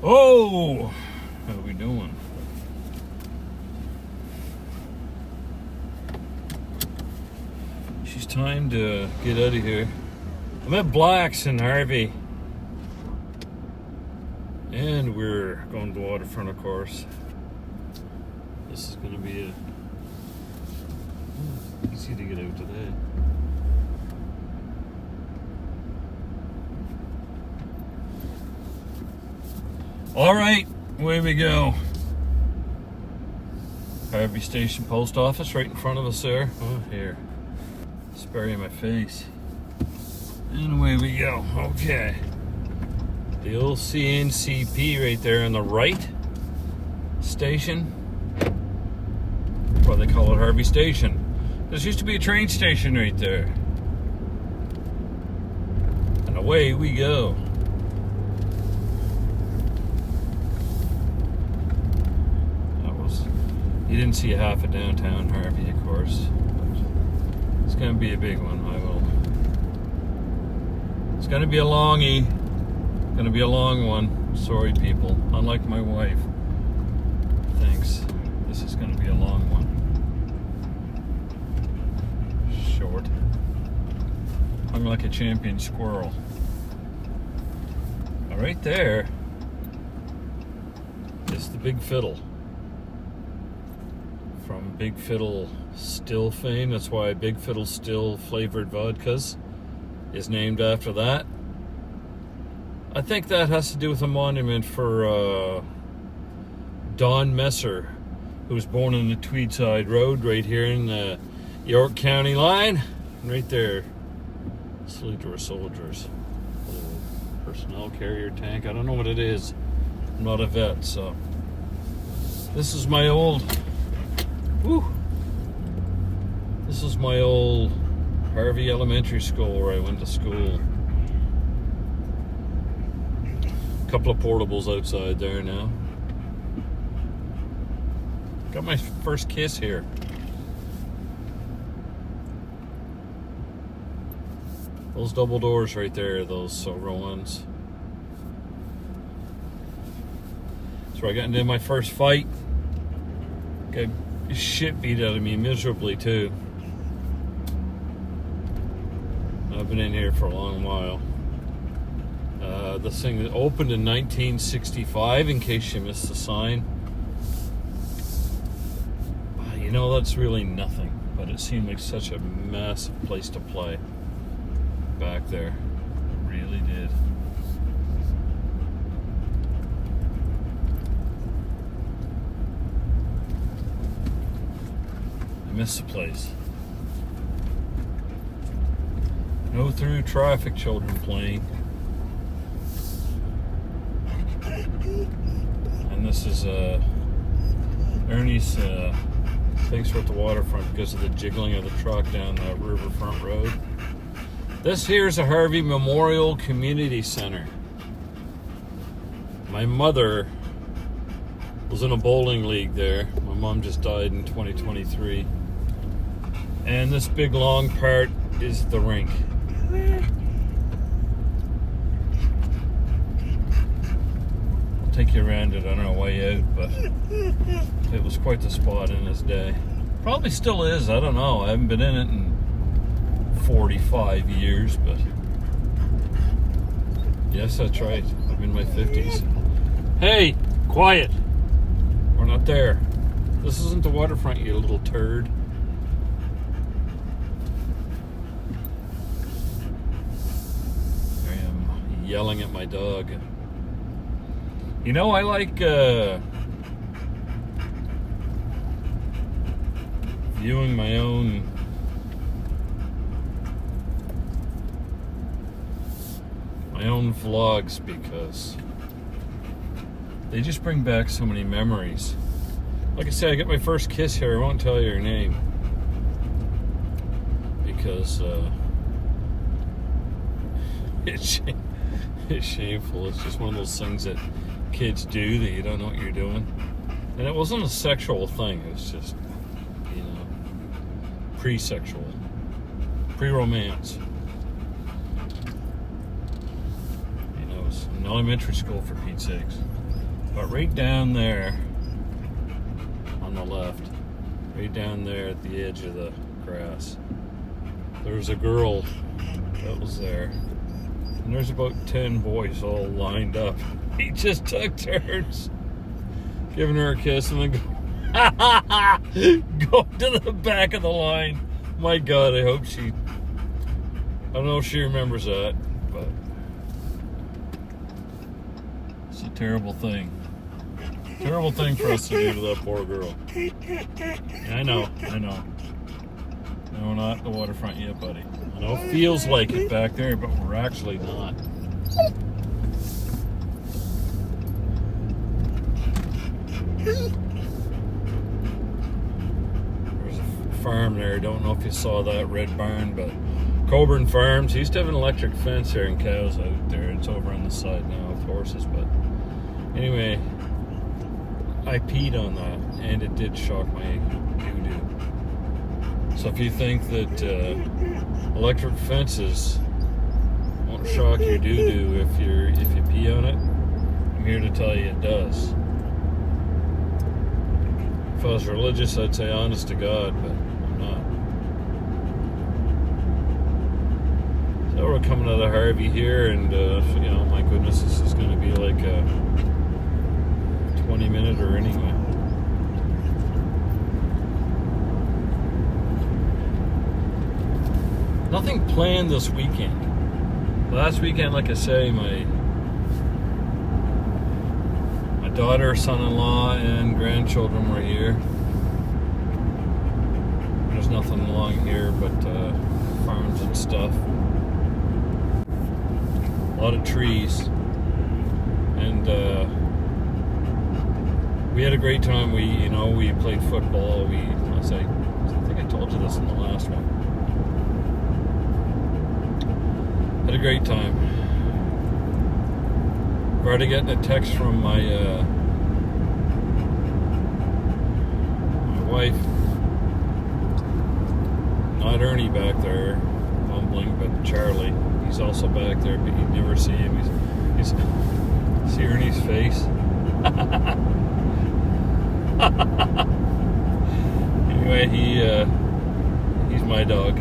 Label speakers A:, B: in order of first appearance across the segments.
A: Oh, how we doing? She's time to get out of here. I'm at Black's in Harvey. And we're going to the waterfront, of course. This is going to be easy to get out today. All right, away we go. Harvey Station Post Office right in front of us there. Oh, here. Spray in my face. And away we go. Okay. The old CNCP right there on the right station. That's why they call it Harvey Station. This used to be a train station right there. And away we go. You didn't see half of downtown Harvey, of course. But it's going to be a big one. It's going to be a longie. Going to be a long one. Sorry, people. Unlike my wife. Thanks. This is going to be a long one. Short. I'm like a champion squirrel. Right there is the Big Fiddle. From Big Fiddle Still fame. That's why Big Fiddle Still flavored vodkas is named after that. I think that has to do with a monument for Don Messer, who was born in the Tweedside Road right here in the York County line. And right there, salute to our soldiers. Little personnel carrier tank. I don't know what it is. I'm not a vet, so. This is my old... Woo. This is my old Harvey Elementary School where I went to school. A couple of portables outside there now. Got my first kiss here. Those double doors right there, those silver ones. That's where I got into my first fight. Got shit beat out of me miserably too. I've been in here for a long while. This thing that opened in 1965, in case you missed the sign. You know, that's really nothing, but it seemed like such a massive place to play back there. It really did. I miss the place. No through traffic children playing. And this is Ernie's thanks for at the waterfront because of the jiggling of the truck down the riverfront road. This here is a Harvey Memorial Community Center. My mother was in a bowling league there. My mom just died in 2023. And this big long part is the rink. I'll take you around it on our way out, but it was quite the spot in its day. Probably still is, I don't know. I haven't been in it in 45 years, but yes, that's right. I'm in my 50s. Hey, quiet. We're not there. This isn't the waterfront, you little turd. I am yelling at my dog. You know, I like viewing my own vlogs because they just bring back so many memories. Like I said, I got my first kiss here. I won't tell you her name because it's shameful. It's just one of those things that kids do that you don't know what you're doing. And it wasn't a sexual thing. It was just, you know, pre-sexual, pre-romance. You know, it's an elementary school for Pete's sakes. But right down there on the left, right down there at the edge of the grass, there's a girl that was there. And there's about 10 boys all lined up. He just took turns giving her a kiss and then go to the back of the line. My God, I don't know if she remembers that, but it's a terrible thing. Terrible thing for us to do to that poor girl. I know. No, we're not at the waterfront yet, buddy. I know it feels like it back there, but we're actually not. There's a farm there. I don't know if you saw that red barn, but Coburn Farms used to have an electric fence there and cows out there. It's over on the side now with horses, but anyway, I peed on that and it did shock my doo-doo. So if you think that electric fences won't shock your doo-doo if you pee on it, I'm here to tell you it does. If I was religious, I'd say honest to God, but I'm not. So we're coming out of Harvey here, and my goodness, this is going to be like a 20-minute or anyway. Nothing planned this weekend. Last weekend, like I say, my daughter, son-in-law, and grandchildren were here. There's nothing along here but farms and stuff. A lot of trees. And we had a great time. We played football. I think I told you this in the last one. Had a great time. I've already gotten a text from my wife. Not Ernie back there mumbling, but Charlie. He's also back there, but you'd never see him. He's see Ernie's face. Anyway, he's my dog.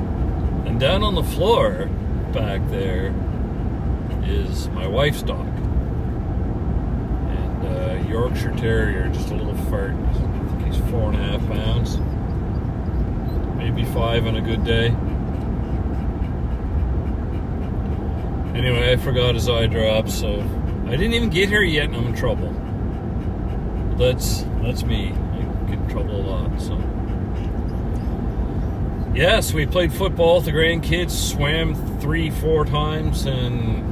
A: And down on the floor back there is my wife's dog. And Yorkshire Terrier, just a little fart. I think he's 4.5 pounds. Maybe 5 on a good day. Anyway, I forgot his eye drops, so I didn't even get here yet and I'm in trouble. That's me. I get in trouble a lot, so. Yes, we played football with the grandkids, swam 3-4 times, and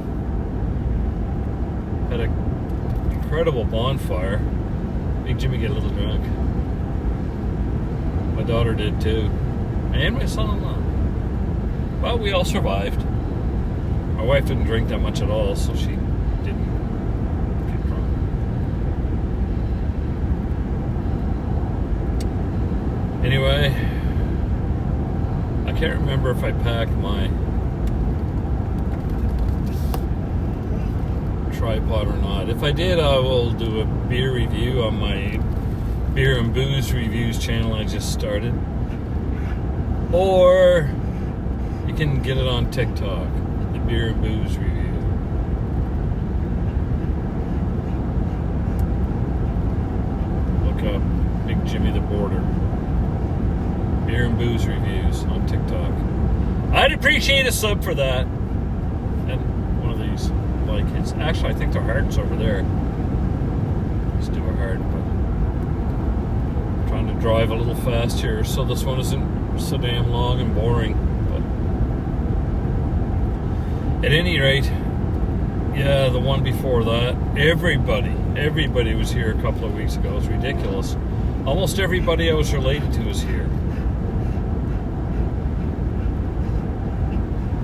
A: had an incredible bonfire. Big Jimmy get a little drunk. My daughter did too. And my son-in-law. Well, we all survived. My wife didn't drink that much at all, so she didn't get drunk. Anyway, I can't remember if I packed my tripod or not. If I did, I will do a beer review on my Beer and Booze Reviews channel I just started. Or you can get it on TikTok, the Beer and Booze Review. Look up Big Jimmy the Border. Beer and Booze Reviews on TikTok. I'd appreciate a sub for that. And one of these, like, it's actually, I think the heart's over there. Let's do a heart, but I'm trying to drive a little fast here, so this one isn't so damn long and boring. But at any rate, yeah, the one before that, everybody was here a couple of weeks ago. It was ridiculous. Almost everybody I was related to was here.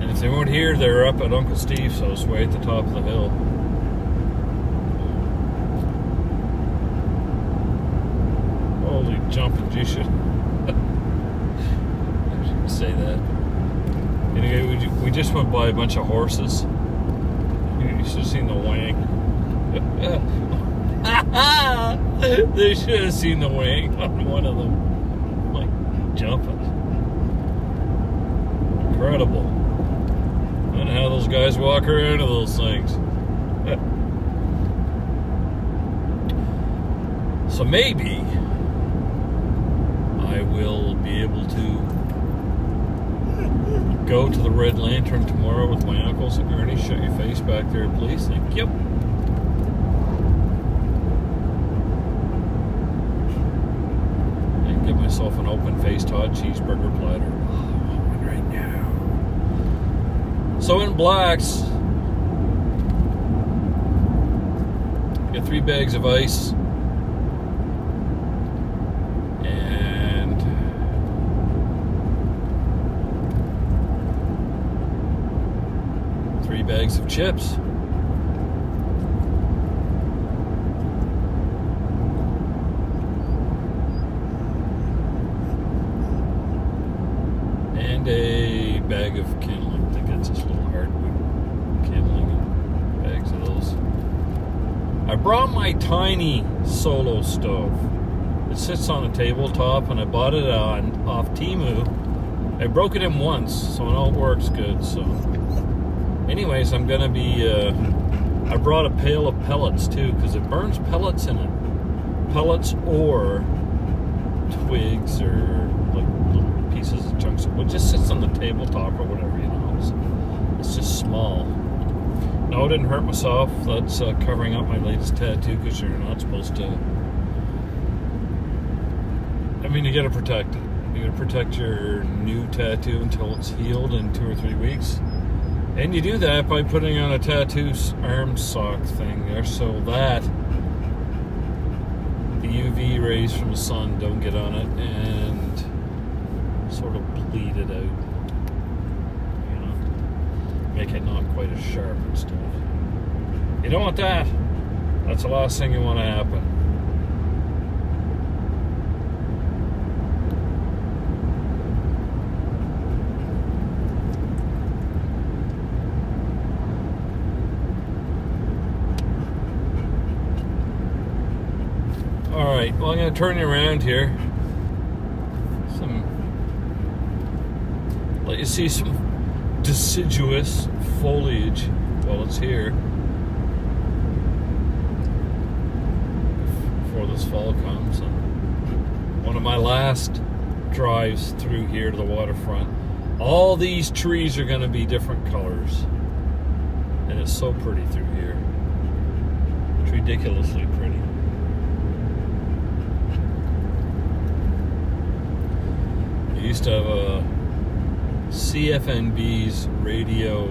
A: And if they weren't here, they were up at Uncle Steve's house, way at the top of the hill. Holy jumping Jesus. Say that. Anyway, we just went by a bunch of horses. You should have seen the wang. They should have seen the wing on one of them. Like, jumping. Incredible. And how those guys walk around to those things. So maybe I will be able to go to the Red Lantern tomorrow with my uncles. Ernie, shut your face back there, please. Thank you. And get myself an open-faced hot cheeseburger platter. Oh, right now. So in Blacks, get 3 bags of ice. And 3 bags of chips. And a bag of kindling. I think that's just little hardwood kindling and bags of those. I brought my tiny solo stove. It sits on a tabletop, and I bought it off Temu. I broke it in once, so I know it works good. So, anyways, I'm gonna be. I brought a pail of pellets too, because it burns pellets in it. Pellets or twigs or like little pieces of chunks of wood. Just sits on the tabletop or whatever, you know. It's just small. No, I didn't hurt myself. That's covering up my latest tattoo, because you're not supposed to. I mean, you gotta protect it. You gotta protect your new tattoo until it's healed in 2 or 3 weeks. And you do that by putting on a tattoo arm sock thing there, so that the UV rays from the sun don't get on it and sort of bleed it out. You know, make it not quite as sharp and stuff. You don't want that. That's the last thing you want to happen. Alright, well, I'm going to turn you around here. Let you see some deciduous foliage while it's here. Before this fall comes. And one of my last drives through here to the waterfront. All these trees are going to be different colors. And it's so pretty through here. It's ridiculously pretty. Used to have a CFNB's radio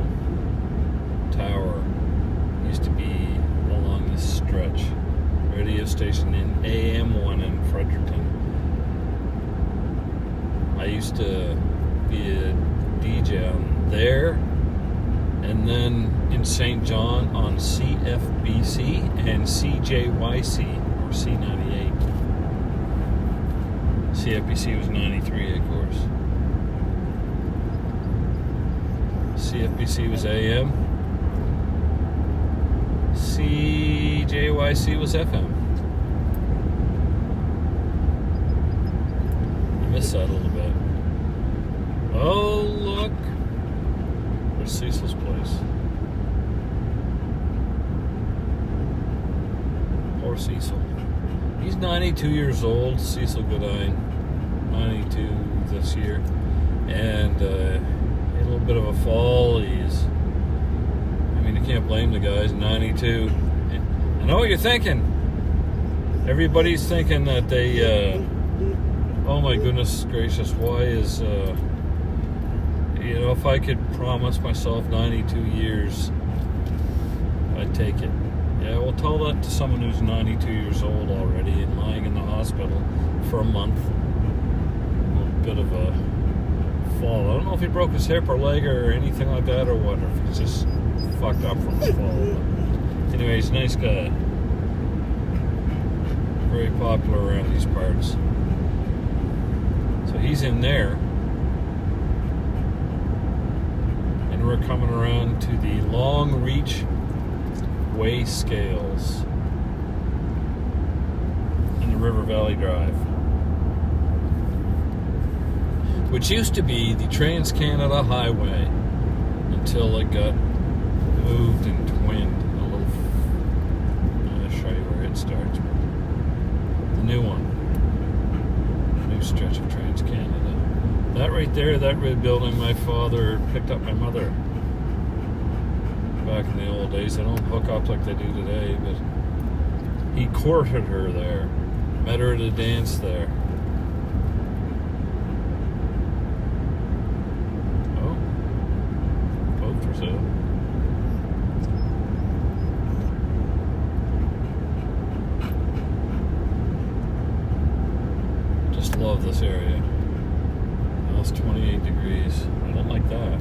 A: tower. Used to be along this stretch. Radio station in AM1 in Fredericton. I used to be a DJ on there, and then in St. John on CFBC and CJYC, or C98. CFBC was 93, of course. CFBC was AM. CJYC was FM. I miss that a little bit. Oh, look. There's Cecil's place. Poor Cecil. He's 92 years old, Cecil Goodine. 92 this year. And a little bit of a fall. I mean, you can't blame the guys. 92. I know what you're thinking. Everybody's thinking that they, oh my goodness gracious, why is, you know, if I could promise myself 92 years, I'd take it. Yeah, well, tell that to someone who's 92 years old already and lying in the hospital for a month. A little bit of a fall. I don't know if he broke his hip or leg or anything like that, or what, or if he's just fucked up from the fall. But anyways, nice guy. Very popular around these parts. So he's in there. And we're coming around to the Long Reach weigh scales. River Valley Drive, which used to be the Trans-Canada Highway until it got moved and twinned a little. I'll show you where it starts. The new one, new stretch of Trans-Canada. That right there, that red building, my father picked up my mother back in the old days. They don't hook up like they do today, but he courted her there, met her at a dance there. Oh, boat for sale. Just love this area. Now it's 28 degrees. I don't like that.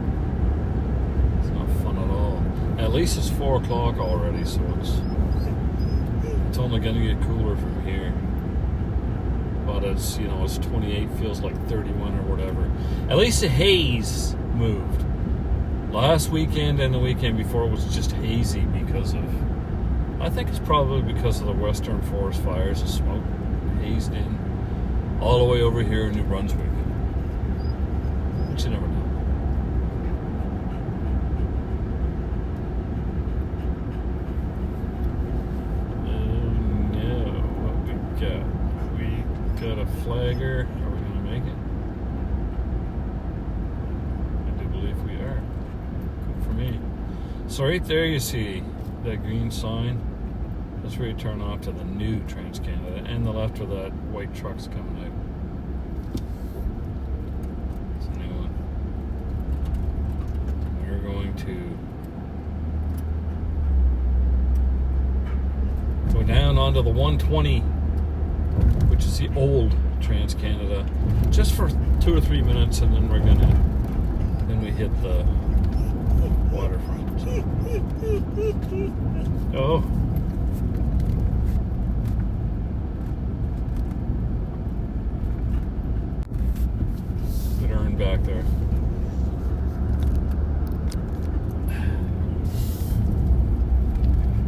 A: It's not fun at all. At least it's 4 o'clock already, so it's only going to get cooler from here. But it's, you know, it's 28, feels like 31 or whatever. At least the haze moved. Last weekend and the weekend before was just hazy because of, I think it's probably because of the Western Forest fires. The smoke hazed in all the way over here in New Brunswick. But you never know. Got a flagger. Are we going to make it? I do believe we are. Good for me. So right there you see that green sign. That's where you turn off to the new Trans-Canada, and the left of that white truck's coming out. It's a new one. We're going to go down onto the 120, which is the old Trans-Canada, just for 2 or 3 minutes, and then then we hit the waterfront. Oh. Bit earned back there.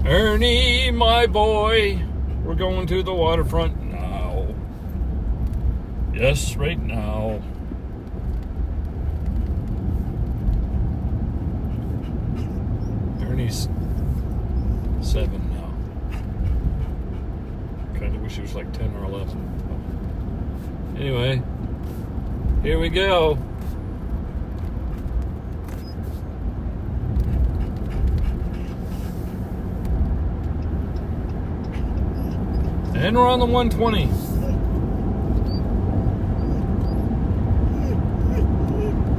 A: Ernie, my boy, we're going to the waterfront. Yes, right now. Ernie's 7 now. Kind of wish he was like 10 or 11. Anyway, here we go. And we're on the 120.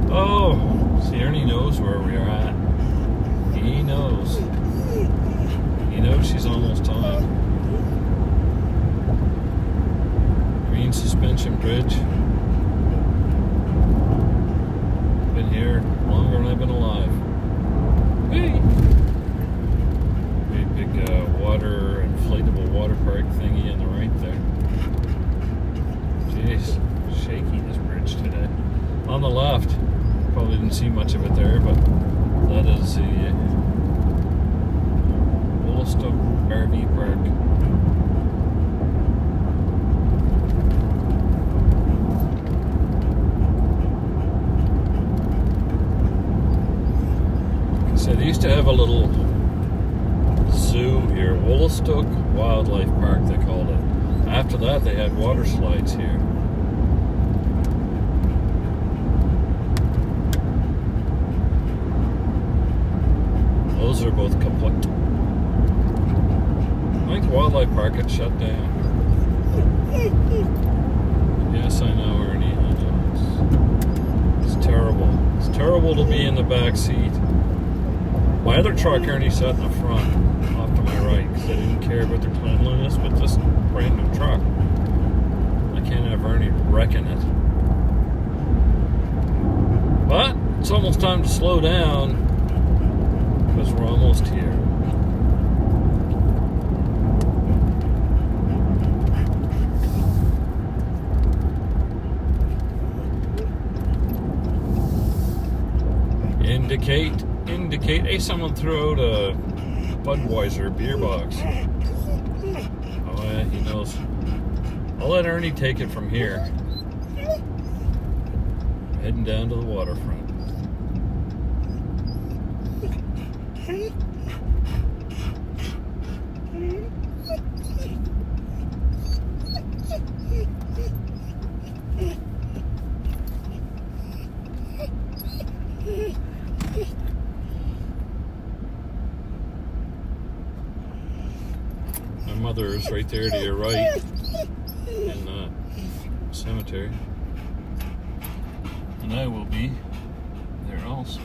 A: Oh, see, Ernie knows where we are at. He knows. He knows she's almost time. Green suspension bridge. Been here longer than I've been alive. Hey! Big water, inflatable water park thingy on the right there. Jeez, shaky this bridge today. On the left. Probably didn't see much of it there, but that is the Wollstock RV Park. Like I said, they used to have a little zoo here, Wollstock Wildlife Park they called it. After that they had water slides here. Those are both complete. I think the wildlife park had shut down. Yes, I know, Ernie. I know. It's terrible. It's terrible to be in the back seat. My other truck, Ernie sat in the front, off to my right, because I didn't care about their cleanliness, but this brand new truck, I can't have Ernie wrecking it. But it's almost time to slow down, because we're almost here. Indicate. Hey, someone threw out a Budweiser beer box. Oh yeah, he knows. I'll let Ernie take it from here. Heading down to the waterfront. My mother is right there to your right in the cemetery. And I will be there also.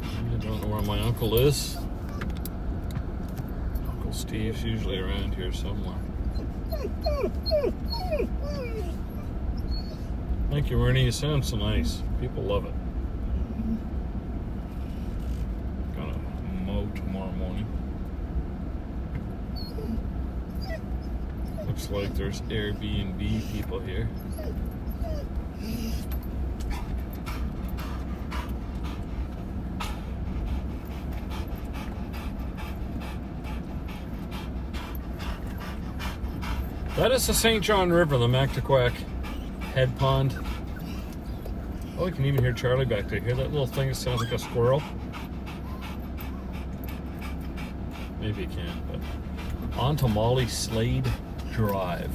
A: I don't know where my uncle is. Uncle Steve's usually around here somewhere. Thank you, Ernie. You sound so nice. People love it. Gonna mow tomorrow morning. Looks like there's Airbnb people here. That is the St. John River, the Mactaquac head pond. Oh, you can even hear Charlie back there. Hear that little thing that sounds like a squirrel? Maybe you can, but on to Molly Slade Drive.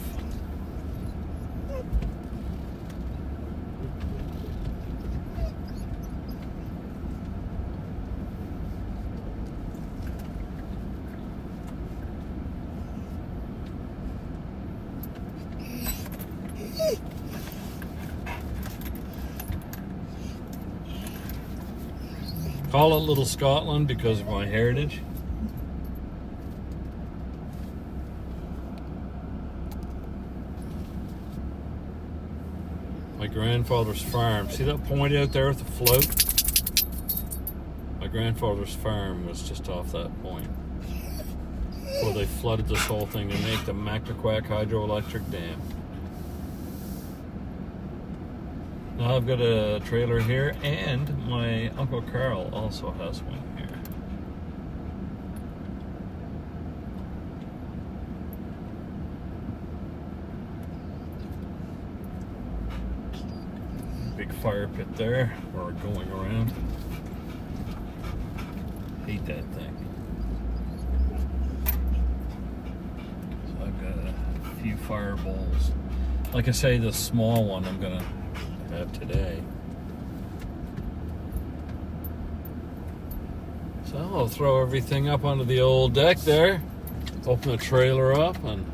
A: Call it Little Scotland because of my heritage. My grandfather's farm. See that point out there with the float? My grandfather's farm was just off that point. Before they flooded this whole thing to make the Mactaquac hydroelectric dam. Now I've got a trailer here, and my Uncle Carl also has one here. Big fire pit there, or going around. Hate that thing. So I've got a few fire bowls. Like I say, the small one I'm gonna have today. So I'll throw everything up onto the old deck there, open the trailer up, and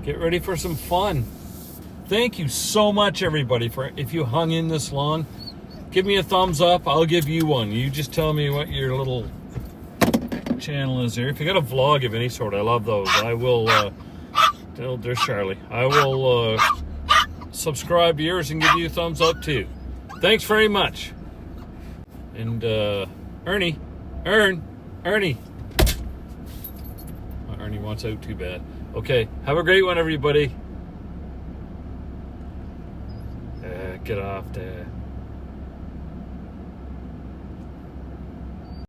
A: get ready for some fun. Thank you so much, everybody, for if you hung in this long. Give me a thumbs up. I'll give you one. You just tell me what your little channel is here. If you got a vlog of any sort, I love those. I will there's Charlie. I will subscribe to yours and give you a thumbs up too. Thanks very much. And Ernie. Ernie wants out too bad. Okay, have a great one, everybody. Get off there.